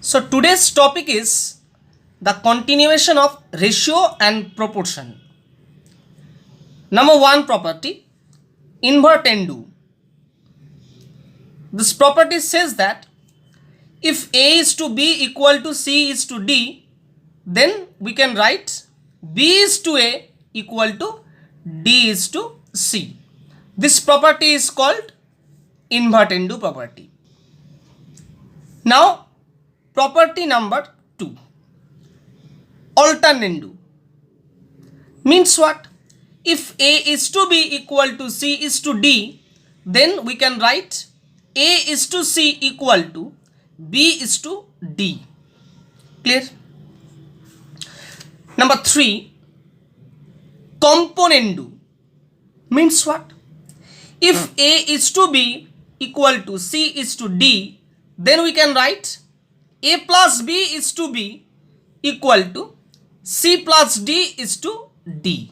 So today's topic is the continuation of ratio and proportion. Number one property, invertendu. This property says that if A is to B equal to C is to D, then we can write B is to A equal to D is to C. This property is called invertendu property. Now, property number 2, alternendu. Means what? If A is to B equal to C is to D, then we can write A is to C equal to B is to D. Clear? Number 3, componendu. Means what? If A is to B equal to C is to D, then we can write A plus B is to B equal to C plus D is to D.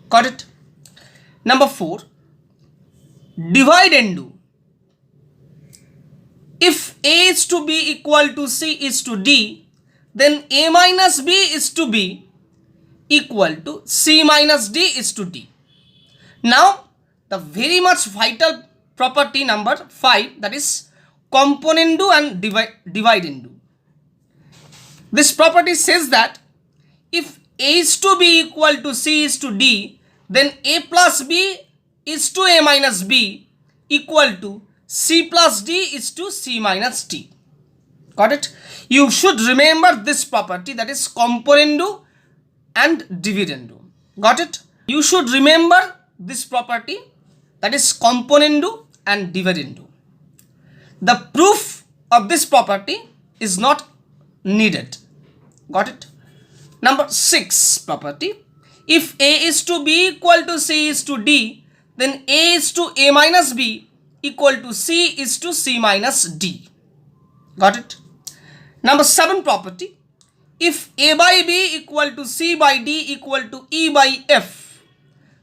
Got it? Number 4, dividendu. If A is to B equal to C is to D, then A minus B is to B equal to C minus D is to D. Now, the very much vital property number 5, that is componendu and dividendu. This property says that if A is to B equal to C is to D, then A plus B is to A minus B equal to C plus D is to C minus D. Got it? You should remember this property, that is componendu and dividendu. Got it? You should remember this property, that is componendu and dividendu. The proof of this property is not needed. Got it? Number 6 property, if A is to B equal to C is to D, then A is to A minus B equal to C is to C minus D. Got it? Number 7 property, if A by B equal to C by D equal to E by F,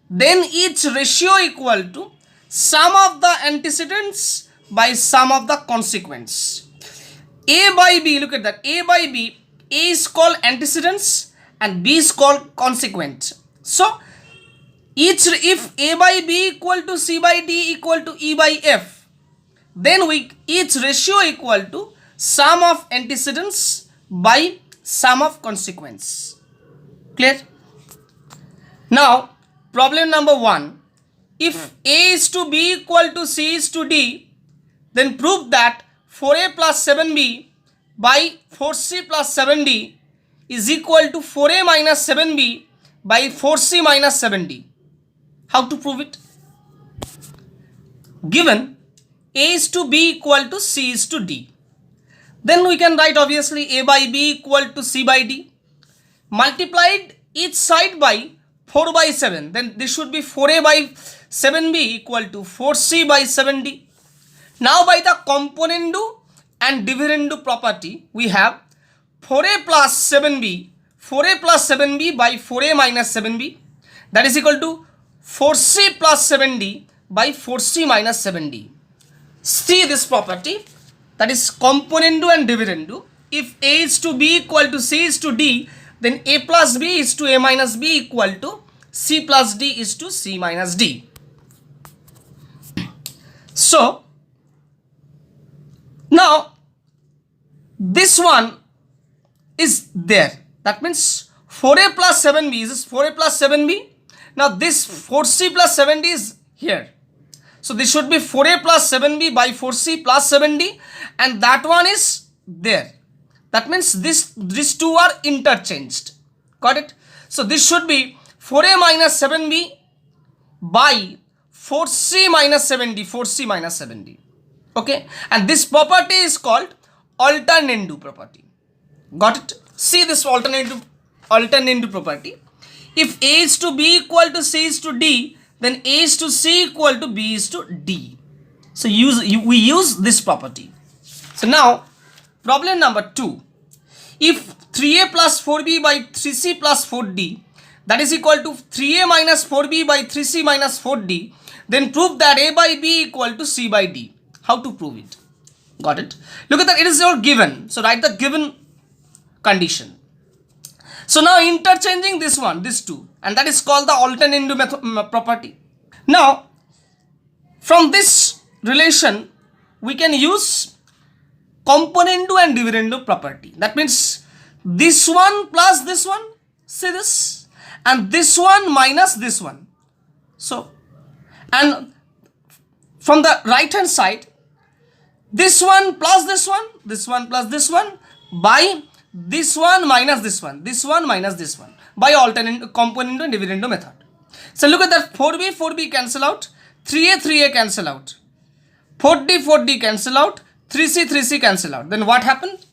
then each ratio equal to sum of the antecedents by sum of the consequents. A by B, look at that, A by B, A is called antecedents and B is called consequent. So, if A by B equal to C by D equal to E by F, then each ratio equal to sum of antecedents by sum of consequence. Clear? Now, problem number 1, if A is to B equal to C is to D, then prove that 4A plus 7B by 4C plus 7D is equal to 4A minus 7B by 4C minus 7D. How to prove it? Given A is to B equal to C is to D, then we can write obviously A by B equal to C by D, multiplied each side by 4 by 7, then this should be 4A by 7B equal to 4C by 7D. Now by the componendu and dividendu property, we have 4A plus 7B, 4A plus 7B by 4A minus 7B, that is equal to 4C plus 7D by 4C minus 7D. See this property, that is componendu and dividendu. If A is to B equal to C is to D, then A plus B is to A minus B equal to C plus D is to C minus D. So, now this one is there. That means 4A plus 7B is 4A plus 7B. Now this 4C plus 7D is here. So this should be 4A plus 7B by 4C plus 7D, and that one is there. That means these two are interchanged. Got it? So this should be 4A minus 7B by 4C minus 7D, 4C minus 7D. Okay? And this property is called alternendu property. Got it? See this alternendu property. If A is to B equal to C is to D, then A is to C equal to B is to D. So we use this property. So now, problem number 2. If 3A plus 4B by 3C plus 4D, that is equal to 3A minus 4B by 3C minus 4D, then prove that A by B equal to C by D. How to prove it? Got it? Look at that, it is your given. So write the given condition. So now interchanging this one, this two, and that is called the alternando property. Now, from this relation, we can use componendo and dividendo property. That means this one plus this one, see this, and this one minus this one. So, and from the right hand side, this one plus this one, this one plus this one, by this one minus this one minus this one, by alternate componendo and dividendo method. So look at that, 4b cancel out, 3a cancel out, 4d cancel out, 3c cancel out. Then what happened?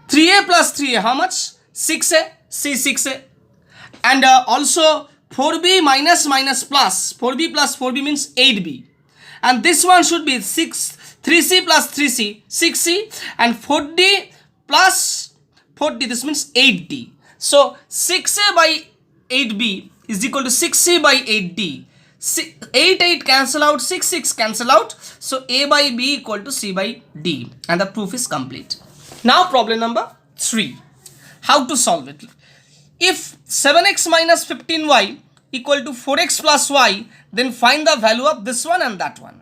3a plus 3a, how much? 6a, c 6a. And also 4b minus plus, 4b plus 4b means 8b. And this one should be 3c plus 3c, 6c, and 4d plus 4d, this means 8d. So 6a by 8b is equal to 6c by 8d. 8 cancel out, 6 cancel out. So a by b equal to c by d, and the proof is complete. Now problem number 3. How to solve it? If 7x minus 15y equal to 4x plus y, then find the value of this one and that one.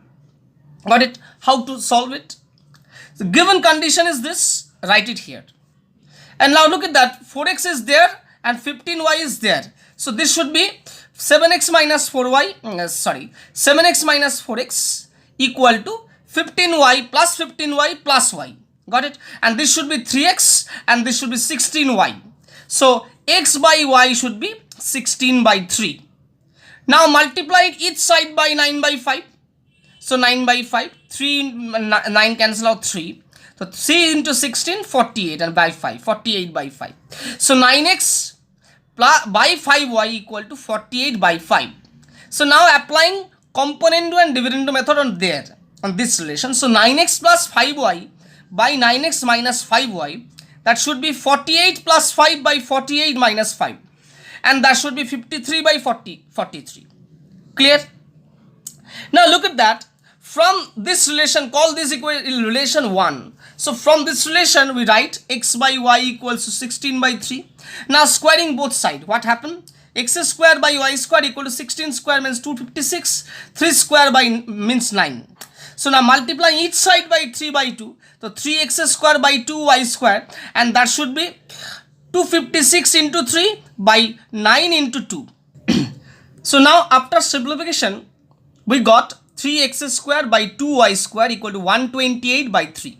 Got it? How to solve it? The given condition is this, write it here. And now look at that, 4x is there and 15y is there. So this should be 7x minus 7x minus 4x equal to 15y plus y. Got it? And this should be 3x and this should be 16y. So x by y should be 16 by 3. Now multiply each side by 9 by 5. So 9 by 5, 9 cancel out 3. So 3 into 16, 48, and by 5, 48 by 5. So 9x by 5y equal to 48 by 5. So now applying componendo and dividendo method on this relation. So 9x plus 5y by 9x minus 5y, that should be 48 plus 5 by 48 minus 5. And that should be 53 by 43. Clear? Now look at that. From this relation, call this relation 1. So from this relation, we write x by y equals to 16 by 3. Now squaring both sides, what happened? X square by y square equal to 16 square means 256. 3 square by means 9. So now multiply each side by 3 by 2. So 3x square by 2y square, and that should be 256 into 3 by 9 into 2. So now after simplification, we got 3x square by 2y square equal to 128 by 3.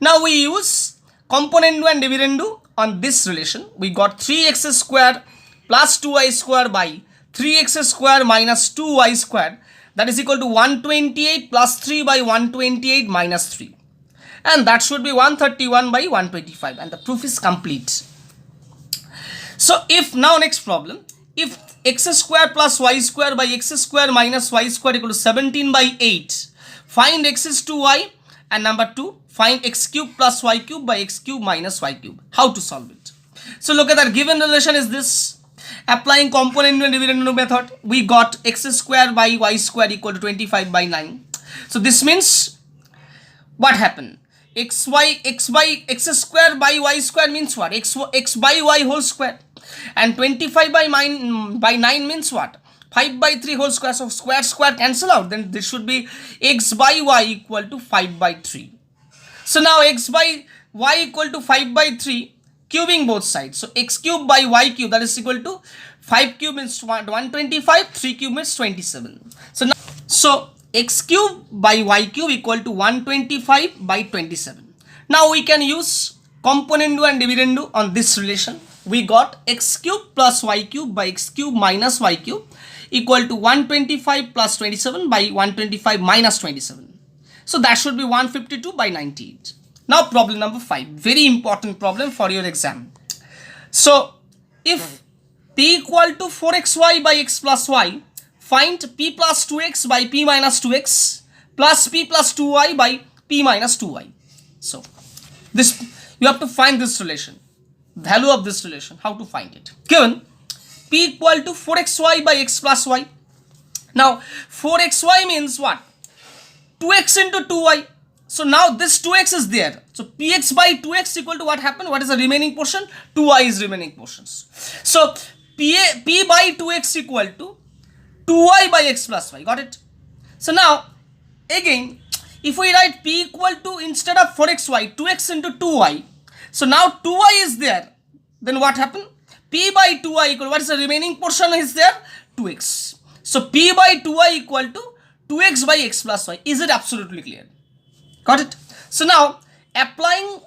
Now we use componendo and dividendo on this relation. We got 3x square plus 2y square by 3x square minus 2y square, that is equal to 128 plus 3 by 128 minus 3. And that should be 131 by 125, and the proof is complete. So if now next problem, if x square plus y square by x square minus y square equal to 17 by 8, find x is to y, and number 2, find x cube plus y cube by x cube minus y cube. How to solve it? So look at that, given relation is this. Applying componendo and dividendo method, we got x square by y square equal to 25 by 9. So this means what happened? X square by y square means what? X by y whole square. And 25 by 9 means what? 5 by 3 whole square. So square cancel out. Then this should be x by y equal to 5 by 3. So now x by y equal to 5 by 3, cubing both sides. So x cube by y cube, that is equal to 5 cube means 125, 3 cube means 27. So x cube by y cube equal to 125 by 27. Now we can use componendo and dividendo on this relation. We got x cube plus y cube by x cube minus y cube equal to 125 plus 27 by 125 minus 27. So that should be 152 by 98. Now problem number 5, very important problem for your exam. So if p equal to 4xy by x plus y, find p plus 2x by p minus 2x plus p plus 2y by p minus 2y. So this, you have to find this relation, value of this relation. How to find it? Given p equal to 4xy by x plus y. Now 4xy means what? 2x into 2y. So now this 2x is there. So px by 2x equal to what happened? What is the remaining portion? 2y is remaining portions. So p by 2x equal to 2y by x plus y. Got it? So now again, if we write p equal to, instead of 4xy, 2x into 2y. So now 2y is there. Then what happened? P by 2y equal, what is the remaining portion is there? 2x. So p by 2y equal to 2x by x plus y. Is it absolutely clear? Got it? So now applying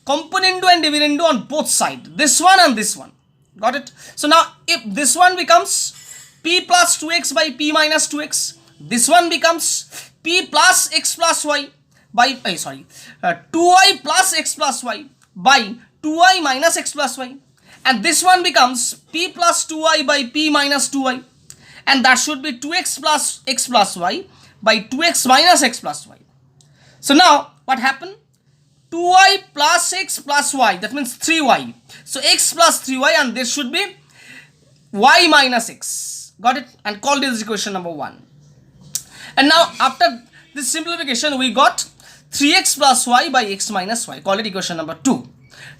componendo and dividendo on both sides, this one and this one. Got it? So now if this one becomes p plus 2x by p minus 2x, this one becomes p plus x plus y by 2y plus x plus y by 2y minus x plus y, and this one becomes p plus 2y by p minus 2y, and that should be 2x plus x plus y by 2x minus x plus y. So now what happened? 2y plus x plus y, that means 3y. So x plus 3y, and this should be y minus x. Got it? And call this equation number 1. And now after this simplification, we got 3x plus y by x minus y. Call it equation number 2.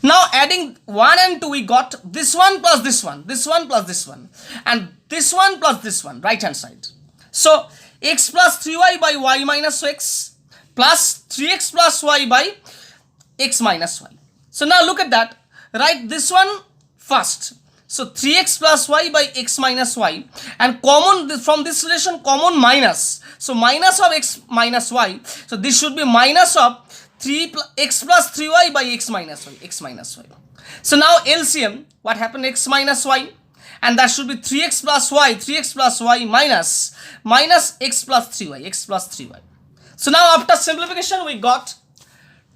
Now adding 1 and 2, we got this one plus this one, this one plus this one, and this one plus this one, right hand side. So x plus 3y by y minus x plus 3x plus y by x minus y. So now look at that. Write this one first. So 3x plus y by x minus y, and common from this relation, common minus. So minus of x minus y. So this should be minus of x plus 3y by x minus y. X minus y. So now LCM, what happened? X minus y, and that should be 3x plus y. 3x plus y minus x plus 3y. X plus 3y. So now after simplification, we got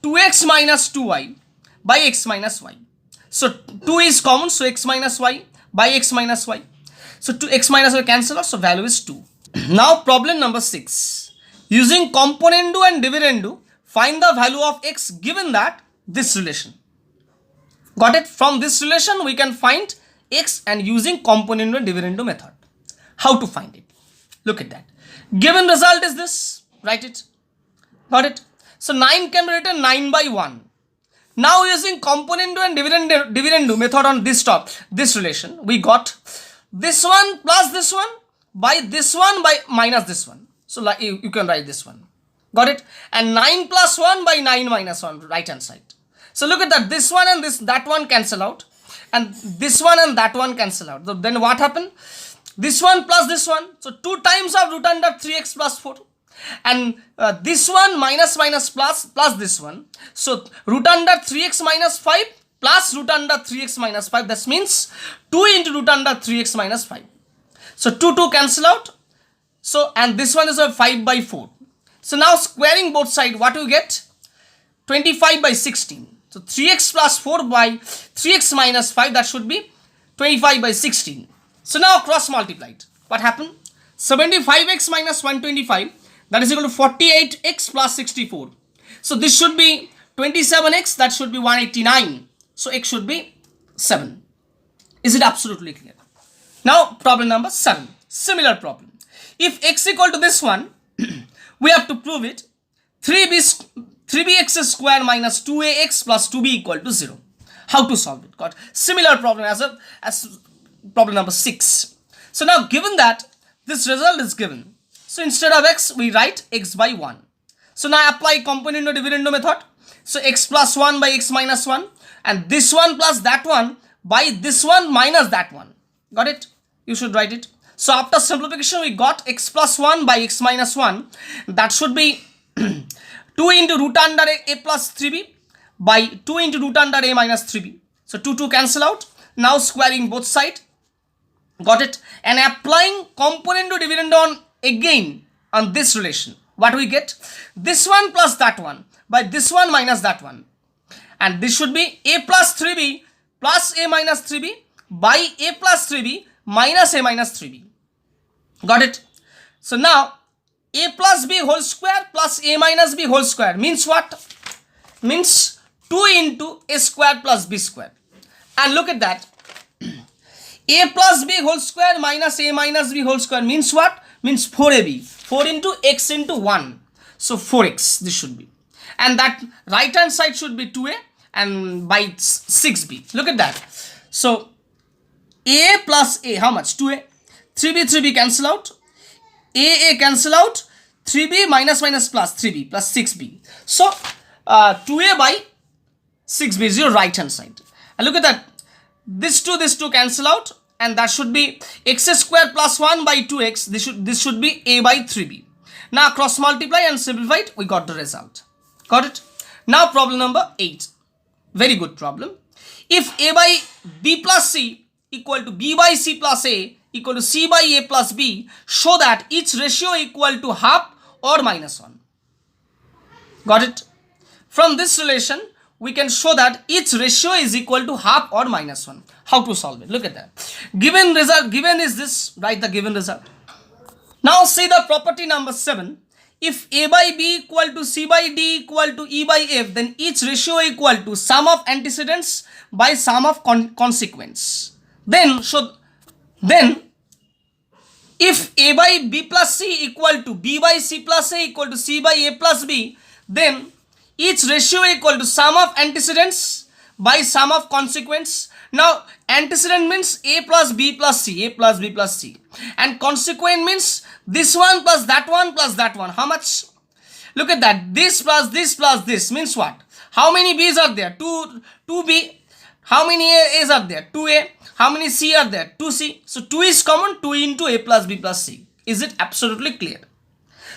2x minus 2y by x minus y. So 2 is common, so x minus y by x minus y. So 2x minus y cancel out, so value is 2. Now problem number 6. Using componendo and dividendo, find the value of x given that this relation. Got it? From this relation, we can find x, and using componendo and dividendo method. How to find it? Look at that. Given result is this. Write it. Got it? So 9 can be written 9 by 1. Now using componendo and dividendo method on this relation, we got this one plus this one by minus this one. So like you can write this one. Got it? And 9 plus 1 by 9 minus 1, right hand side. So look at that. This one and that one cancel out, and this one and that one cancel out. So then what happened? This one plus this one. So 2 times of root under 3x plus 4. And this one minus plus this one. So root under 3x minus 5 plus root under 3x minus 5. That means 2 into root under 3x minus 5. So 2 cancel out. So and this one is a 5 by 4. So now squaring both sides, what do you get? 25 by 16. So 3x plus 4 by 3x minus 5, that should be 25 by 16. So now cross multiplied. What happened? 75x minus 125, that is equal to 48x plus 64. So this should be 27x, that should be 189. So x should be 7. Is it absolutely clear? Now problem number 7. Similar problem. If x equal to this one, we have to prove it. 3bx square minus 2ax plus 2b equal to 0. How to solve it? Got similar problem as problem number 6. So now given that this result is given, so instead of x, we write x by 1. So now apply componendo dividendo method. So x plus 1 by x minus 1, and this one plus that one by this one minus that one. Got it? You should write it. So after simplification, we got x plus 1 by x minus 1. That should be 2 into root under a plus 3b by 2 into root under a minus 3b. So 2 cancel out. Now squaring both sides. Got it? And applying componendo dividendo on again on this relation. What we get? This one plus that one by this one minus that one. And this should be a plus 3b plus a minus 3b by a plus 3b minus a minus 3b. Got it? So now a plus b whole square plus a minus b whole square means what? Means 2 into a square plus b square. And look at that. A plus b whole square minus a minus b whole square means what? Means 4ab. 4 into x into 1. So 4x this should be. and that right hand side should be 2a and by 6b. Look at that. So a plus a, how much? 2a. 3b cancel out, a cancel out, 3b minus plus 3b plus 6b. So 2a by 6b is your right hand side. And look at that, this 2 cancel out, and that should be x square plus 1 by 2x. This should be a by 3b. Now cross multiply and simplify it, we got the result. Got it? Now problem number 8. Very good problem. If a by b plus c equal to b by c plus a equal to c by a plus b, show that each ratio equal to half or minus 1. Got it? From this relation, we can show that each ratio is equal to half or minus 1. How to solve it? Look at that. Given result, given is this, write the given result. Now see the property number 7. If a by b equal to c by d equal to e by f, then each ratio equal to sum of antecedents by sum of consequence. Then if a by b plus c equal to b by c plus a equal to c by a plus b, then each ratio equal to sum of antecedents by sum of consequence. Now antecedent means a plus b plus c, a plus b plus c, and consequent means this one plus that one plus that one. How much? Look at that, this plus this means what? How many b's are there? 2b. How many a's are there? 2a. How many c are there? 2c. So 2 is common, 2 into a plus b plus c. Is it absolutely clear?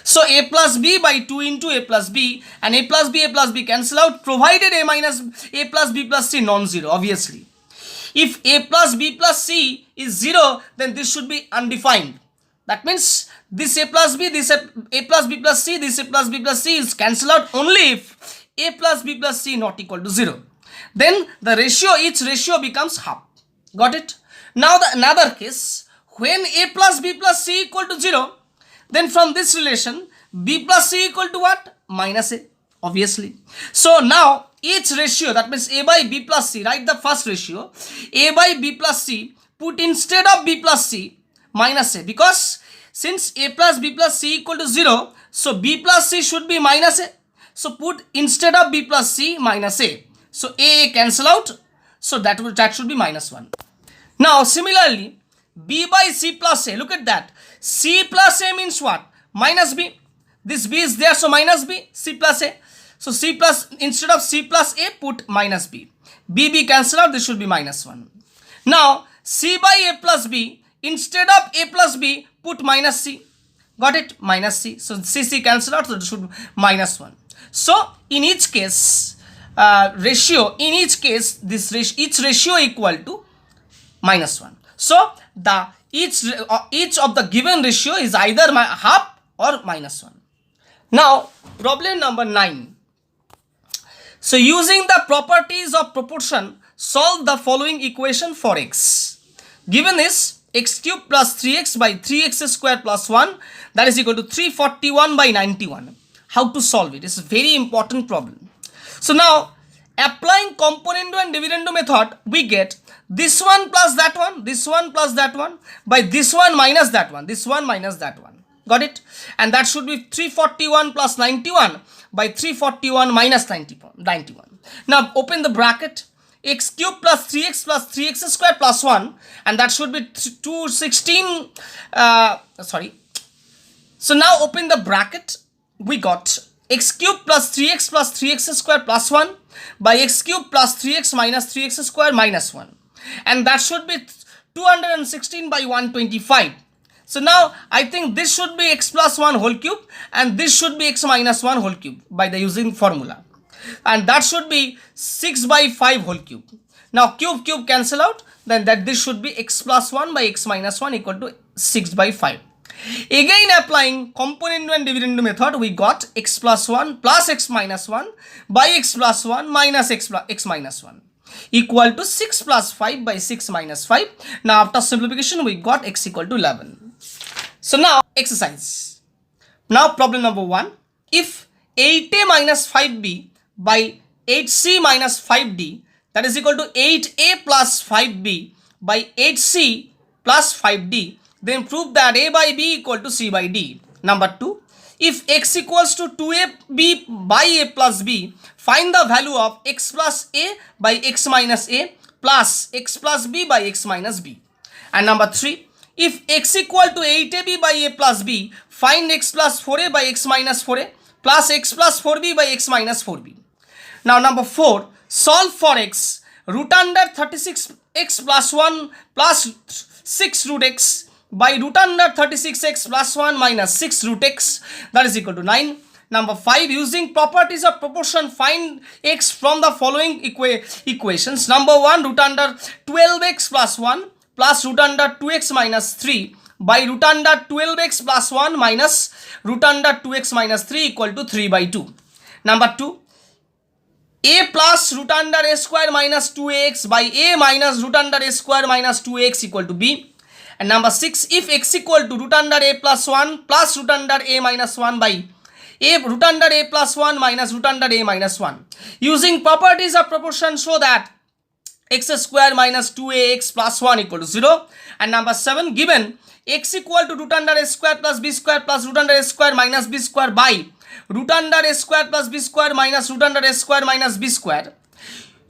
So a plus b by 2 into a plus b, and a plus b cancel out, provided a minus a plus b plus c non-zero, obviously. If a plus b plus c is 0, then this should be undefined. That means this a plus b, this a plus b plus c, this a plus b plus c is cancelled out only if a plus b plus c not equal to 0. Then the ratio, each ratio becomes half. Got it? Now the another case, when a plus b plus c equal to 0, then from this relation b plus c equal to what? Minus a, obviously. So now each ratio, that means a by b plus c, write the first ratio, a by b plus c, put instead of b plus c minus a, because since a plus b plus c equal to 0, so b plus c should be minus a. So put instead of b plus c minus a. So a cancel out, so that should be minus 1. Now similarly, b by c plus a, look at that. C plus a means what? Minus b. This b is there, so minus b, c plus a. So c plus, instead of c plus a, put minus b. b cancel out, this should be minus 1. Now c by a plus b, instead of a plus b, put minus c. Got it? Minus c. So c cancel out, so it should be minus 1. So in each case, ratio, in each case, this ratio, each ratio equal to minus 1. So the each of the given ratio is either half or minus 1. Now problem number 9. So using the properties of proportion, solve the following equation for x. Given is x cube plus 3x by 3x square plus 1, that is equal to 341 by 91. How to solve it? It's a very important problem. So now applying componendo and dividendo method, we get this one plus that one, this one plus that one, by this one minus that one, this one minus that one. Got it? And that should be 341 plus 91 by 341 minus 91. Now open the bracket, x cube plus 3x square plus 1, and that should be 216, So now open the bracket, we got x cube plus 3x square plus 1 by x cube plus 3x minus 3x square minus 1. And that should be 216 by 125. So now I think this should be x plus 1 whole cube, and this should be x minus 1 whole cube by the using formula. And that should be 6 by 5 whole cube. Now cube cancel out, then this should be x plus 1 by x minus 1 equal to 6 by 5. Again applying componendo and dividendo method, we got x plus 1 plus x minus 1 by x plus 1 minus x minus 1 equal to 6 plus 5 by 6 minus 5. Now after simplification, we got x equal to 11. So now exercise. Now problem number 1. If 8a minus 5b by 8c minus 5d, that is equal to 8a plus 5b by 8c plus 5d, then prove that a by b equal to c by d. Number 2. if x equals to 2ab by a plus b, find the value of x plus a by x minus a plus x plus b by x minus b. And number 3, if x equal to 8ab by a plus b, find x plus 4a by x minus 4a plus x plus 4b by x minus 4b. Now number 4, solve for x root under 36x plus 1 plus 6 root x by root under 36x plus 1 minus 6 root x, that is equal to 9. Number 5, using properties of proportion, find x from the following equations. Number 1, root under 12x plus 1 plus root under 2x minus 3 by root under 12x plus 1 minus root under 2x minus 3 equal to 3 by 2. Number 2, a plus root under a square minus 2ax by a minus root under a square minus 2ax equal to b. And number 6, if x equal to root under a plus 1 plus root under a minus 1 by a root under a plus 1 minus root under a minus 1. Using properties of proportion, show that x square minus 2ax plus 1 equal to 0. And number 7, given x equal to root under a square plus b square plus root under a square minus b square by root under a square plus b square minus root under a square minus b square.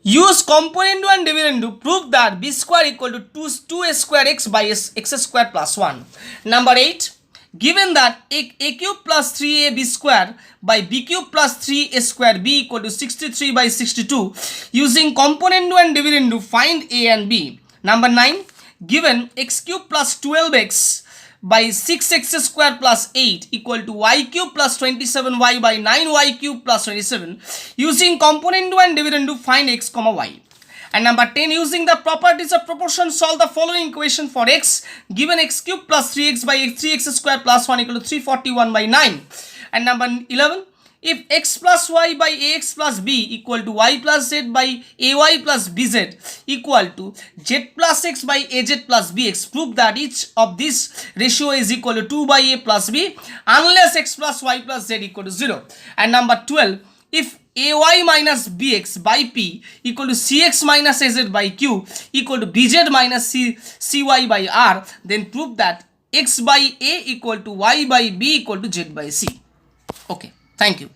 Use component and dividend to prove that b square equal to 2a square x by x square plus 1. Number 8, given that a cube plus 3ab square by b cube plus 3a square b equal to 63 by 62, using component and dividend to find a and b. Number 9, given x cube plus 12x by 6x square plus 8 equal to y cube plus 27y by 9y cube plus 27, using component and dividend to find x comma y. And number 10, using the properties of proportion, solve the following equation for x, given x cube plus 3x by 3x square plus 1 equal to 341 by 9. And number 11, if x plus y by ax plus b equal to y plus z by ay plus bz equal to z plus x by az plus bx, prove that each of this ratio is equal to 2 by a plus b unless x plus y plus z equal to 0. And number 12, if ay minus bx by p equal to cx minus az by q equal to bz minus cy by r, then prove that x by a equal to y by b equal to z by c. Okay, thank you.